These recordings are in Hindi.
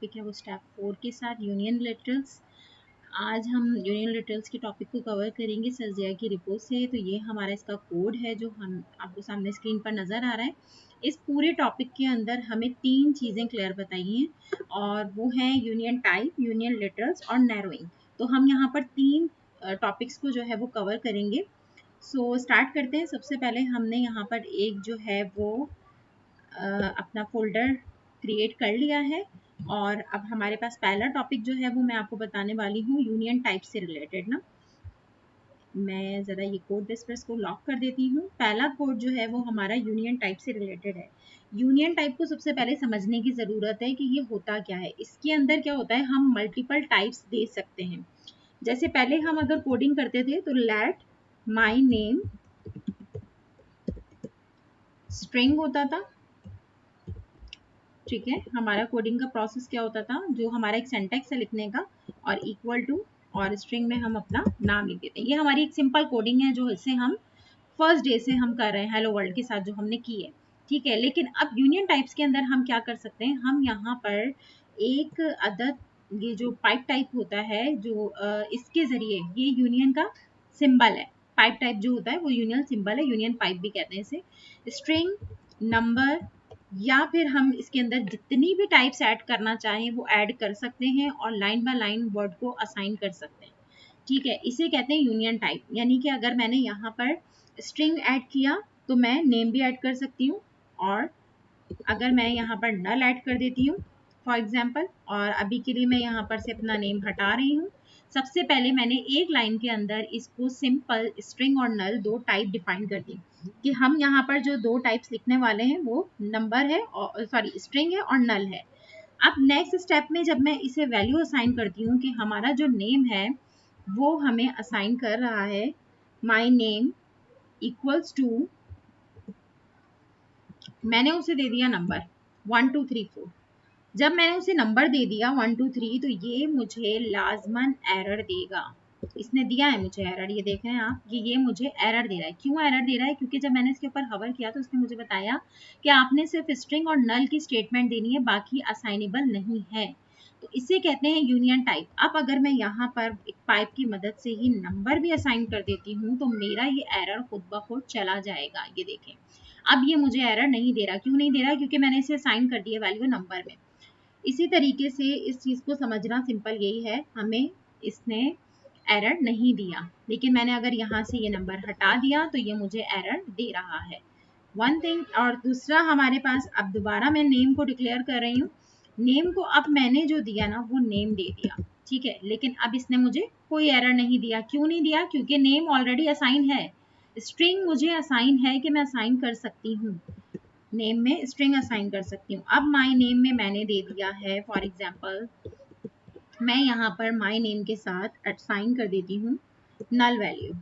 टॉपिक है वो स्टेप 4 के साथ यूनियन लिटरल्स। आज हम यूनियन लिटरल्स के टॉपिक को कवर करेंगे सर्जिया की रिपोर्ट से। तो ये हमारा इसका कोड है जो हम आपको सामने स्क्रीन पर नज़र आ रहा है। इस पूरे टॉपिक के अंदर हमें 3 चीज़ें क्लियर बताई हैं और वो हैं यूनियन टाइप, यूनियन लिटरल्स और नैरोइंग। तो हम यहाँ पर 3 टॉपिक्स को जो है वो कवर करेंगे। सो स्टार्ट करते हैं। सबसे पहले हमने यहाँ पर एक जो है वो अपना फोल्डर क्रिएट कर लिया है और अब हमारे पास पहला टॉपिक जो है वो मैं आपको बताने वाली हूँ यूनियन टाइप से रिलेटेड ना। मैं ज़रा ये कोड डिस्प्लेस को लॉक कर देती हूँ। पहला कोड जो है वो हमारा यूनियन टाइप से रिलेटेड है। यूनियन टाइप को सबसे पहले समझने की ज़रूरत है कि ये होता क्या है। इसके अंदर क्या होता है, हम मल्टीपल टाइप्स दे सकते हैं। जैसे पहले हम अगर कोडिंग करते थे तो लेट माई नेम स्ट्रिंग होता था। ठीक है, हमारा कोडिंग का प्रोसेस क्या होता था, जो हमारा एक सेंटेक्स है लिखने का और इक्वल टू और स्ट्रिंग में हम अपना नाम लिख देते हैं। ये हमारी एक सिंपल कोडिंग है जो इससे हम फर्स्ट डे से हम कर रहे हैं हेलो वर्ल्ड के साथ जो हमने की है। ठीक है, लेकिन अब यूनियन टाइप्स के अंदर हम क्या कर सकते हैं, हम यहाँ पर एक अदद ये जो पाइप टाइप होता है जो इसके जरिए ये यूनियन का सिंबल है। पाइप टाइप जो होता है वो यूनियन सिंबल है, यूनियन पाइप भी कहते हैं इसे। स्ट्रिंग, नंबर या फिर हम इसके अंदर जितनी भी टाइप्स ऐड करना चाहें वो ऐड कर सकते हैं और लाइन बाय लाइन वर्ड को असाइन कर सकते हैं। ठीक है, इसे कहते हैं यूनियन टाइप। यानी कि अगर मैंने यहाँ पर स्ट्रिंग ऐड किया तो मैं नेम भी ऐड कर सकती हूँ, और अगर मैं यहाँ पर नल ऐड कर देती हूँ फॉर एग्जाम्पल, और अभी के लिए मैं यहाँ पर से अपना नेम हटा रही हूँ। सबसे पहले मैंने एक लाइन के अंदर इसको सिंपल स्ट्रिंग और नल दो टाइप डिफाइन कर दी कि हम यहाँ पर जो दो टाइप्स लिखने वाले हैं वो नंबर है और सॉरी स्ट्रिंग है और नल है। अब नेक्स्ट स्टेप में जब मैं इसे वैल्यू असाइन करती हूँ कि हमारा जो नेम है वो हमें असाइन कर रहा है माई नेम इक्वल्स टू, मैंने उसे दे दिया नंबर 1 2 3 4। जब मैंने उसे नंबर दे दिया 1 2 3 तो ये मुझे लाजमन एरर देगा। इसने दिया है मुझे एरर, ये देख रहे हैं आप, ये मुझे एरर दे रहा है। क्यों एरर दे रहा है, क्योंकि जब मैंने इसके ऊपर हवर किया तो उसने मुझे बताया कि आपने सिर्फ स्ट्रिंग और नल की स्टेटमेंट देनी है, बाकी असाइनेबल नहीं है। तो इसे कहते हैं यूनियन टाइप। अब अगर मैं यहाँ पर एक पाइप की मदद से ही नंबर भी असाइन कर देती हूँ तो मेरा ये एरर खुद ब खुद चला जाएगा। ये देखें, अब ये मुझे एरर नहीं दे रहा। क्यों नहीं दे रहा, क्योंकि मैंने इसे असाइन कर दिया वैल्यू नंबर में। इसी तरीके से इस चीज़ को समझना सिंपल यही है, हमें इसने एरर नहीं दिया, लेकिन मैंने अगर यहाँ से ये नंबर हटा दिया तो ये मुझे एरर दे रहा है। वन थिंग, और दूसरा हमारे पास, अब दोबारा मैं नेम को डिक्लेयर कर रही हूँ। नेम को अब मैंने जो दिया ना वो नेम दे दिया, ठीक है, लेकिन अब इसने मुझे कोई एरर नहीं दिया। क्यों नहीं दिया, क्योंकि नेम ऑलरेडी असाइन है। स्ट्रिंग मुझे असाइन है कि मैं असाइन कर सकती हूँ, नेम में स्ट्रिंग असाइन कर सकती हूँ। अब माई नेम में मैंने दे दिया है फॉर एग्जाम्पल, मैं यहाँ पर माई नेम के साथ असाइन कर देती हूँ नल वैल्यू,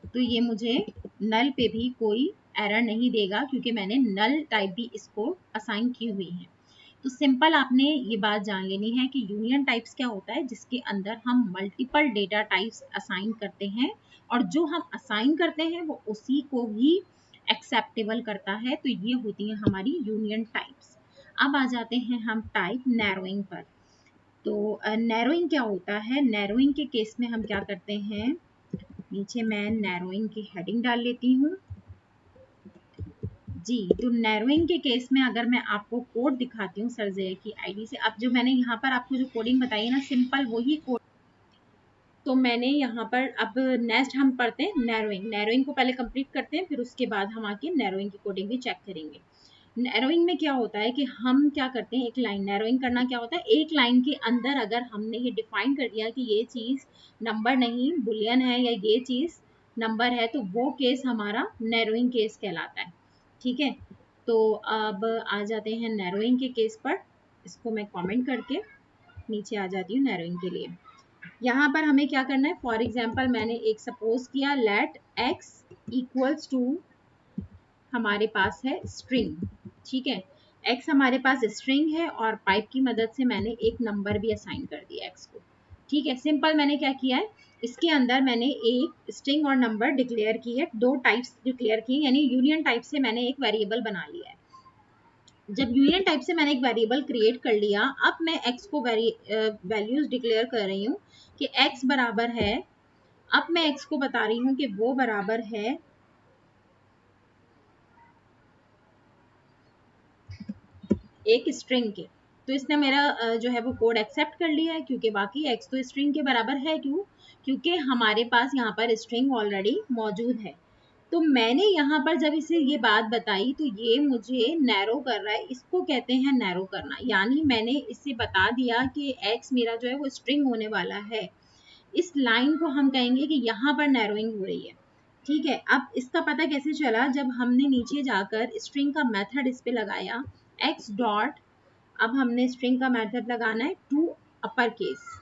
तो ये मुझे नल पे भी कोई एरर नहीं देगा क्योंकि मैंने नल टाइप भी इसको असाइन की हुई है। तो सिंपल आपने ये बात जान लेनी है कि यूनियन टाइप्स क्या होता है, जिसके अंदर हम मल्टीपल डेटा टाइप्स असाइन करते हैं और जो हम असाइन करते हैं वो उसी को ही एक्सेप्टेबल करता है। तो ये होती है हमारी यूनियन टाइप्स। अब आ जाते हैं हम टाइप नैरोइंग पर। तो नैरोइंग क्या होता है, नैरोइंग के केस में हम क्या करते हैं, नीचे मैं नैरोइंग की हेडिंग डाल लेती हूँ जी। तो नैरोइंग के केस में अगर मैं आपको कोड दिखाती हूँ सर्जिया की आईडी से, अब जो मैंने यहाँ पर आपको जो कोडिंग बताई है ना, सिंपल वही कोड। तो मैंने यहाँ पर अब नेक्स्ट हम पढ़ते हैं नैरोइंग। नैरोइंग को पहले कंप्लीट करते हैं, फिर उसके बाद हम आके नैरोइंग की कोडिंग भी चेक करेंगे। नैरोइंग में क्या होता है कि हम क्या करते हैं, एक लाइन नैरोइंग करना क्या होता है, एक लाइन के अंदर अगर हमने ये डिफाइन कर दिया कि ये चीज़ नंबर नहीं बुलियन है या ये चीज़ नंबर है, तो वो केस हमारा नैरोइंग केस कहलाता है। ठीक है, तो अब आ जाते हैं नैरोइंग के केस पर। इसको मैं कमेंट करके नीचे आ जाती हूँ नैरोइंग के लिए। यहाँ पर हमें क्या करना है, फॉर एग्जाम्पल मैंने एक सपोज किया लेट एक्स इक्वल्स टू, हमारे पास है स्ट्रिंग। ठीक है, x हमारे पास स्ट्रिंग है और पाइप की मदद से मैंने एक नंबर भी असाइन कर दिया x को। ठीक है, सिंपल मैंने क्या किया है, इसके अंदर मैंने एक स्ट्रिंग और नंबर डिक्लेयर की है, दो टाइप्स डिक्लेयर की, यानी यूनियन टाइप से मैंने एक वेरिएबल बना लिया है। जब यूनियन टाइप से मैंने एक वेरिएबल क्रिएट कर लिया, अब मैं x को वैल्यूज डिक्लेयर कर रही हूँ कि x बराबर है, अब मैं x को बता रही हूँ कि वो बराबर है एक स्ट्रिंग के। तो इसने मेरा जो है वो कोड एक्सेप्ट कर लिया है, क्योंकि बाकी x तो स्ट्रिंग के बराबर है। क्यों? क्योंकि हमारे पास यहाँ पर स्ट्रिंग ऑलरेडी मौजूद है। तो मैंने यहाँ पर जब इसे ये बात बताई तो ये मुझे नैरो कर रहा है, इसको कहते हैं नैरो करना। यानी मैंने इसे बता दिया कि x मेरा जो है वो स्ट्रिंग होने वाला है। इस लाइन को हम कहेंगे कि यहाँ पर नैरोइंग हो रही है। ठीक है, अब इसका पता कैसे चला? जब हमने नीचे जाकर स्ट्रिंग का मेथड इस पे लगाया, x डॉट, अब हमने स्ट्रिंग का मेथड लगाना है to upper case,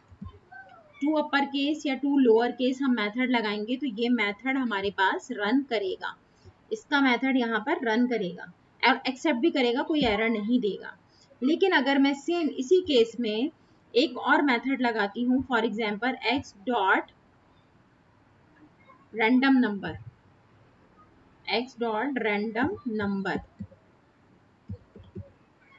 to upper case या टू लोअर केस हम मेथड लगाएंगे तो ये मेथड हमारे पास रन करेगा। इसका मेथड यहाँ पर रन करेगा और एक्सेप्ट भी करेगा, कोई एरर नहीं देगा। लेकिन अगर मैं सेम इसी केस में एक और मेथड लगाती हूँ, for example x dot random number, x dot random number,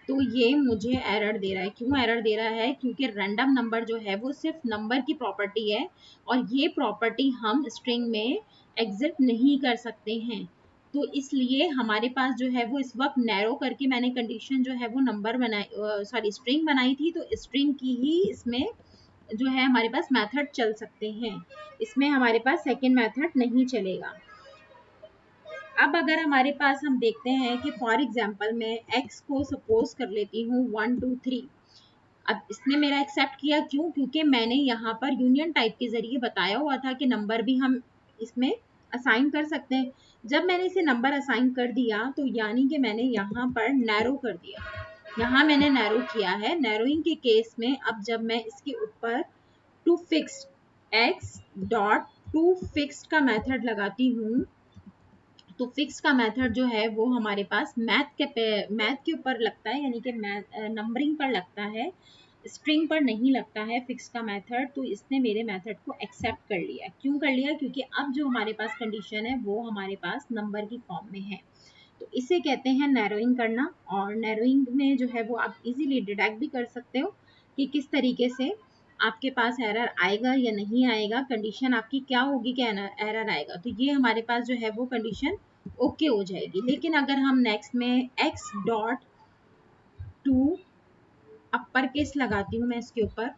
तो ये मुझे एरर दे रहा है। क्यों एरर दे रहा है? क्योंकि रैंडम नंबर जो है वो सिर्फ नंबर की प्रॉपर्टी है और ये प्रॉपर्टी हम स्ट्रिंग में एग्जिट नहीं कर सकते हैं। तो इसलिए हमारे पास जो है वो इस वक्त नैरो करके मैंने कंडीशन जो है वो नंबर बनाई, सॉरी स्ट्रिंग बनाई थी, तो स्ट्रिंग की ही इसमें जो है हमारे पास मेथड चल सकते हैं। इसमें हमारे पास सेकेंड मेथड नहीं चलेगा। अब अगर हमारे पास हम देखते हैं कि फॉर एग्जाम्पल मैं x को सपोज कर लेती हूँ 1 2 3। अब इसने मेरा एक्सेप्ट किया। क्यों? क्योंकि मैंने यहाँ पर यूनियन टाइप के जरिए बताया हुआ था कि नंबर भी हम इसमें असाइन कर सकते हैं। जब मैंने इसे नंबर असाइन कर दिया तो यानी कि मैंने यहाँ पर नैरो कर दिया, यहाँ मैंने नैरो किया है। नैरोइंग के केस में अब जब मैं इसके ऊपर to fixed x dot to fixed का मेथड लगाती हूँ, तो फिक्स का मेथड जो है वो हमारे पास मैथ के ऊपर लगता है, यानी कि नंबरिंग पर लगता है, स्ट्रिंग पर नहीं लगता है फिक्स का मेथड। तो इसने मेरे मेथड को एक्सेप्ट कर लिया। क्यों कर लिया? क्योंकि अब जो हमारे पास कंडीशन है वो हमारे पास नंबर की फॉर्म में है। तो इसे कहते हैं नैरोइंग करना। और नैरोइंग में जो है वो आप इजीली डिटेक्ट भी कर सकते हो कि किस तरीके से आपके पास एरर आएगा या नहीं आएगा, कंडीशन आपकी क्या होगी कि एरर आएगा। तो ये हमारे पास जो है वो कंडीशन ओके हो जाएगी। लेकिन अगर हम नेक्स्ट में x dot to upper case लगाती हूँ मैं इसके ऊपर,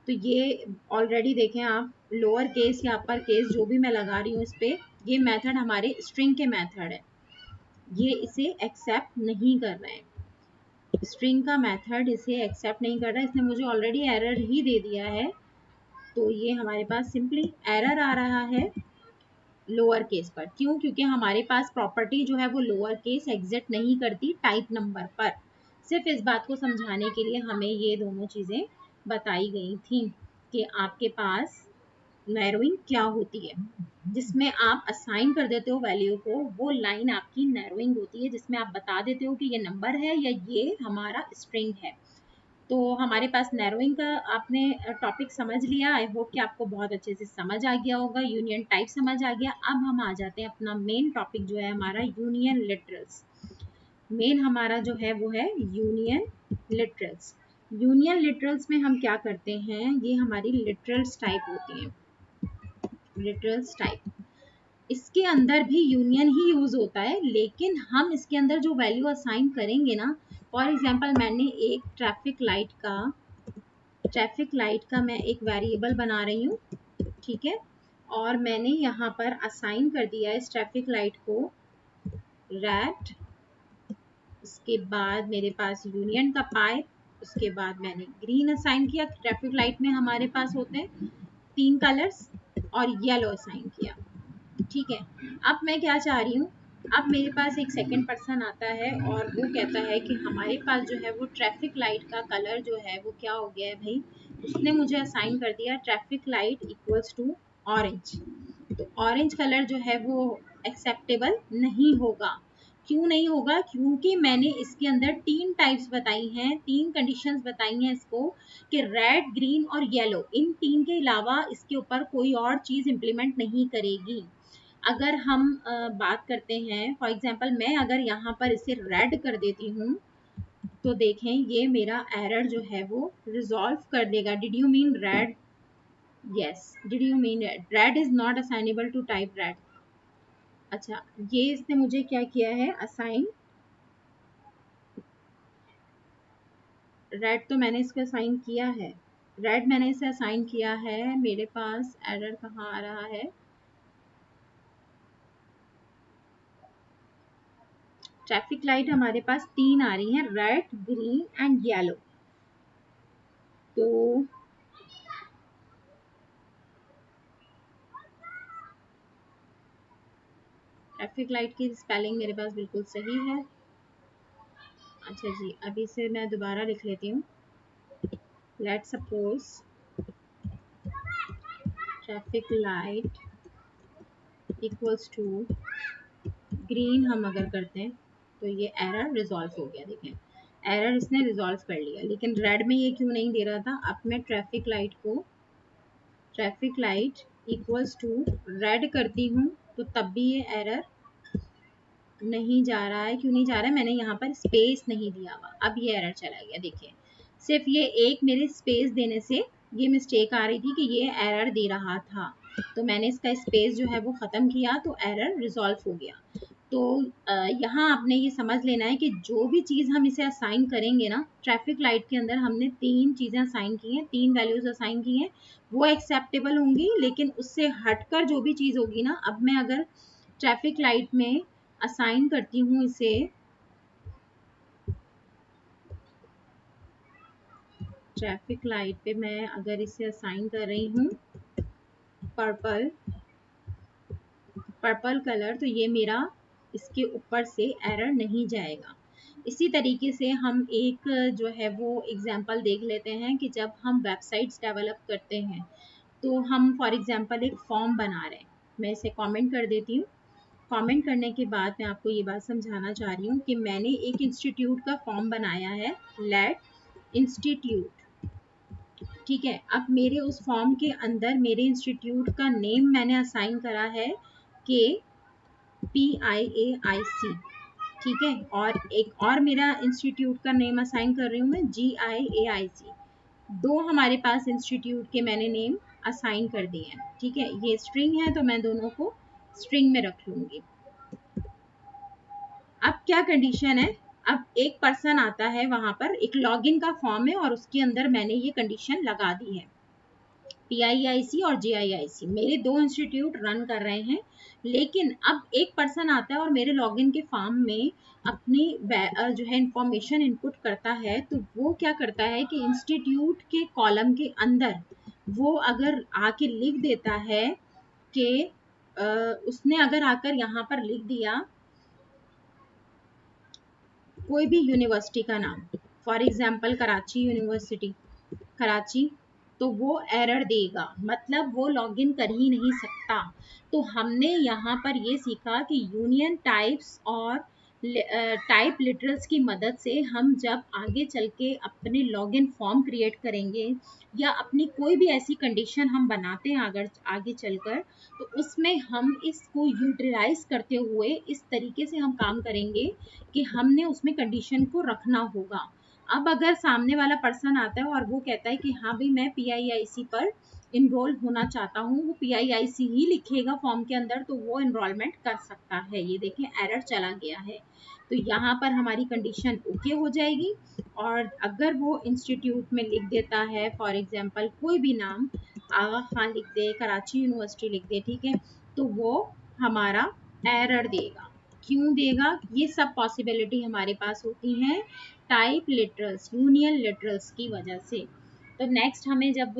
तो ये ऑलरेडी देखें आप, लोअर केस या अपर केस जो भी मैं लगा रही हूँ इस पे, ये मेथड हमारे स्ट्रिंग के मेथड है, ये इसे एक्सेप्ट नहीं कर रहे हैं। स्ट्रिंग का मेथड इसे एक्सेप्ट नहीं कर रहा है, इसने मुझे ऑलरेडी एरर ही दे दिया है। तो ये हमारे पास सिंपली एरर आ रहा है लोअर केस पर। क्यों? क्योंकि हमारे पास प्रॉपर्टी जो है वो लोअर केस एग्जिट नहीं करती टाइप नंबर पर। सिर्फ इस बात को समझाने के लिए हमें ये दोनों चीज़ें बताई गई थी कि आपके पास नैरोइंग क्या होती है। जिसमें आप असाइन कर देते हो वैल्यू को, वो लाइन आपकी नैरोइंग होती है, जिसमें आप बता देते हो कि ये नंबर है या ये हमारा स्ट्रिंग है। तो हमारे पास नैरोइंग का आपने टॉपिक समझ लिया। आई होप कि आपको बहुत अच्छे से समझ आ गया होगा, यूनियन टाइप समझ आ गया। अब हम आ जाते हैं अपना मेन टॉपिक जो है हमारा यूनियन लिटरल्स। मेन हमारा जो है वो है यूनियन लिटरल्स। यूनियन लिटरल्स में हम क्या करते हैं, ये हमारी लिटरल्स टाइप होती हैं। लिटरल्स टाइप, इसके अंदर भी यूनियन ही यूज होता है, लेकिन हम इसके अंदर जो वैल्यू असाइन करेंगे ना, फॉर एग्जांपल मैंने एक ट्रैफिक लाइट का मैं एक वेरिएबल बना रही हूँ, ठीक है, और मैंने यहाँ पर असाइन कर दिया इस ट्रैफिक लाइट को रेड, उसके बाद मेरे पास यूनियन का पाइप, उसके बाद मैंने ग्रीन असाइन किया। ट्रैफिक लाइट में हमारे पास होते हैं 3 कलर्स, और येलो असाइन किया। ठीक है, अब मैं क्या चाह रही हूँ, अब मेरे पास एक सेकंड पर्सन आता है और वो कहता है कि हमारे पास जो है वो ट्रैफिक लाइट का कलर जो है वो क्या हो गया है भाई, उसने मुझे असाइन कर दिया traffic light equals to orange. तो ऑरेंज कलर जो है वो एक्सेप्टेबल नहीं होगा। क्यों नहीं होगा? क्योंकि मैंने इसके अंदर 3 टाइप्स बताई हैं, 3 कंडीशंस बताई हैं इसको, कि रेड, ग्रीन और येलो, इन 3 के अलावा इसके ऊपर कोई और चीज इंप्लीमेंट नहीं करेगी। अगर हम बात करते हैं फॉर एग्जांपल, मैं अगर यहाँ पर इसे रेड कर देती हूँ तो देखें ये मेरा एरर जो है वो रिजॉल्व कर देगा। Did you mean red? Yes, did you mean red? Red is not assignable to type red. अच्छा, ये इसने मुझे क्या किया है, असाइन। रेड तो मैंने इसको असाइन किया है, रेड मैंने इसे असाइन किया है। मेरे पास एरर कहाँ आ रहा है? ट्रैफिक लाइट हमारे पास 3 आ रही हैं, रेड, ग्रीन एंड येलो। तो ट्रैफिक लाइट की स्पेलिंग मेरे पास बिल्कुल सही है। अच्छा जी, अभी इसे मैं दोबारा लिख लेती हूँ। Let's suppose traffic light equals to green हम अगर करते हैं तो ये एरर रिजॉल्व हो गया। देखें एरर इसने रिजॉल्व कर लिया, लेकिन रेड में ये क्यों नहीं दे रहा था? अब मैं traffic light equals to red करती हूँ तो तब भी ये एरर नहीं जा रहा है। क्यों नहीं जा रहा है? मैंने यहाँ पर स्पेस नहीं दिया हुआ, अब ये एरर चला गया। देखिए सिर्फ ये एक मेरे स्पेस देने से ये मिस्टेक आ रही थी कि ये एरर दे रहा था, तो मैंने इसका स्पेस जो है वो ख़त्म किया तो एरर रिजॉल्व हो गया। तो यहाँ आपने ये समझ लेना है कि जो भी चीज़ हम इसे असाइन करेंगे ना, ट्रैफिक लाइट के अंदर हमने 3 चीज़ें असाइन की हैं, 3 वैल्यूज़ असाइन की हैं, वो एक्सेप्टेबल होंगी। लेकिन उससे हटकर जो भी चीज़ होगी ना, अब मैं अगर ट्रैफिक लाइट में असाइन करती हूँ इसे, ट्रैफिक लाइट पे मैं अगर इसे असाइन कर रही हूँ पर्पल कलर, तो ये मेरा इसके ऊपर से एरर नहीं जाएगा। इसी तरीके से हम एक जो है वो एग्जांपल देख लेते हैं कि जब हम वेबसाइट्स डेवलप करते हैं तो हम फॉर एग्जांपल एक फॉर्म बना रहे हैं। मैं इसे कमेंट कर देती हूँ। कमेंट करने के बाद मैं आपको ये बात समझाना चाह रही हूँ कि मैंने एक इंस्टीट्यूट का फॉर्म बनाया है, लेट इंस्टीट्यूट। ठीक है, अब मेरे उस फॉर्म के अंदर मेरे इंस्टीट्यूट का नेम मैंने असाइन करा है के PIAIC। ठीक है, और एक और मेरा इंस्टीट्यूट का नेम असाइन कर रही हूँ मैं GIAIC। दो हमारे पास इंस्टीट्यूट के मैंने नेम असाइन कर दिए हैं। ठीक है, ये स्ट्रिंग है तो मैं दोनों को स्ट्रिंग में रख लूंगी। अब क्या कंडीशन है? अब एक पर्सन आता है, वहां पर एक लॉगिन का फॉर्म है और उसके अंदर मैंने ये कंडीशन लगा दी है, PIIC और GIIC मेरे 2 इंस्टीट्यूट रन कर रहे हैं। लेकिन अब एक पर्सन आता है और मेरे लॉगिन के फॉर्म में अपनी जो है इंफॉर्मेशन इनपुट करता है, तो वो क्या करता है कि इंस्टीट्यूट के कॉलम के अंदर वो अगर आके लिख देता है कि उसने अगर आकर यहाँ पर लिख दिया कोई भी यूनिवर्सिटी का नाम, for example Karachi university, Karachi, तो वो एरर देगा, मतलब वो लॉगिन कर ही नहीं सकता। तो हमने यहाँ पर ये सीखा कि यूनियन टाइप्स और टाइप लिटरल्स की मदद से हम जब आगे चल के अपने लॉगिन फॉर्म क्रिएट करेंगे या अपनी कोई भी ऐसी कंडीशन हम बनाते हैं अगर आगे चलकर, तो उसमें हम इसको यूटिलाइज करते हुए इस तरीके से हम काम करेंगे कि हमने उसमें कंडीशन को रखना होगा। अब अगर सामने वाला पर्सन आता है और वो कहता है कि हाँ भाई मैं PIIC पर इनरोल होना चाहता हूँ, वो PIIC ही लिखेगा फॉर्म के अंदर, तो वो इनरोलमेंट कर सकता है। ये देखें एरर चला गया है, तो यहाँ पर हमारी कंडीशन ओके हो जाएगी। और अगर वो इंस्टीट्यूट में लिख देता है फॉर एग्जांपल कोई भी नाम, आगा खान लिख दे, कराची यूनिवर्सिटी लिख दे, ठीक है, तो वो हमारा एरर देगा। क्यों देगा? ये सब पॉसिबिलिटी हमारे पास होती हैं टाइप लिटरल्स, यूनियन लिटरल्स की वजह से। तो नेक्स्ट हमें जब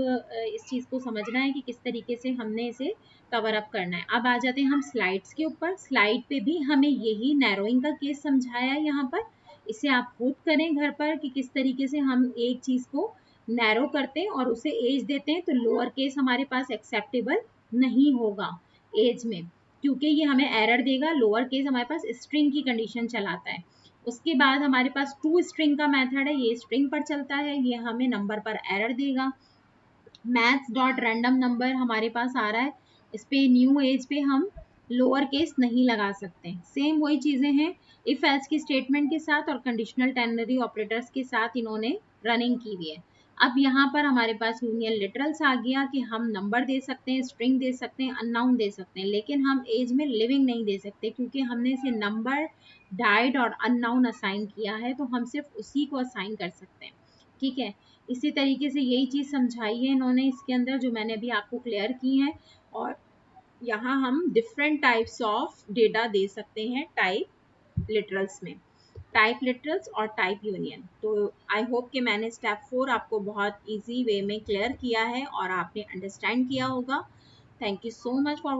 इस चीज़ को समझना है कि किस तरीके से हमने इसे कवर अप करना है। अब आ जाते हैं हम स्लाइड्स के ऊपर। स्लाइड पे भी हमें यही नैरोइंग का केस समझाया है यहाँ पर। इसे आप खुद करें घर पर कि किस तरीके से हम एक चीज़ को नैरो करते हैं और उसे एज देते हैं, तो लोअर केस हमारे पास एक्सेप्टेबल नहीं होगा एज में, क्योंकि ये हमें एरर देगा। लोअर केस हमारे पास स्ट्रिंग की कंडीशन चलाता है। उसके बाद हमारे पास टू स्ट्रिंग का मेथड है, ये स्ट्रिंग पर चलता है, ये हमें नंबर पर एरर देगा। मैथ्स डॉट रैंडम नंबर हमारे पास आ रहा है, इस पे न्यू एज पे हम लोअर केस नहीं लगा सकते। सेम वही चीजें हैं इफ एल्स की स्टेटमेंट के साथ और कंडीशनल टेनरी ऑपरेटर्स के साथ इन्होंने रनिंग की हुई है। अब यहाँ पर हमारे पास यूनियन लिटरल्स आ गया कि हम नंबर दे सकते हैं, स्ट्रिंग दे सकते हैं, अननाउन दे सकते हैं, लेकिन हम एज में लिविंग नहीं दे सकते क्योंकि हमने इसे नंबर, डाइड और अननाउन असाइन किया है, तो हम सिर्फ उसी को असाइन कर सकते हैं। ठीक है, इसी तरीके से यही चीज समझाई है इन्होंने इसके अंदर जो मैंने अभी आपको क्लियर की है। और यहाँ हम डिफरेंट टाइप्स ऑफ डेटा दे सकते हैं टाइप लिटरल्स में, टाइप लिटरल्स और टाइप यूनियन। तो आई होप कि मैंने स्टेप 4 आपको बहुत इजी वे में क्लियर किया है और आपने अंडरस्टैंड किया होगा। Thank you so much for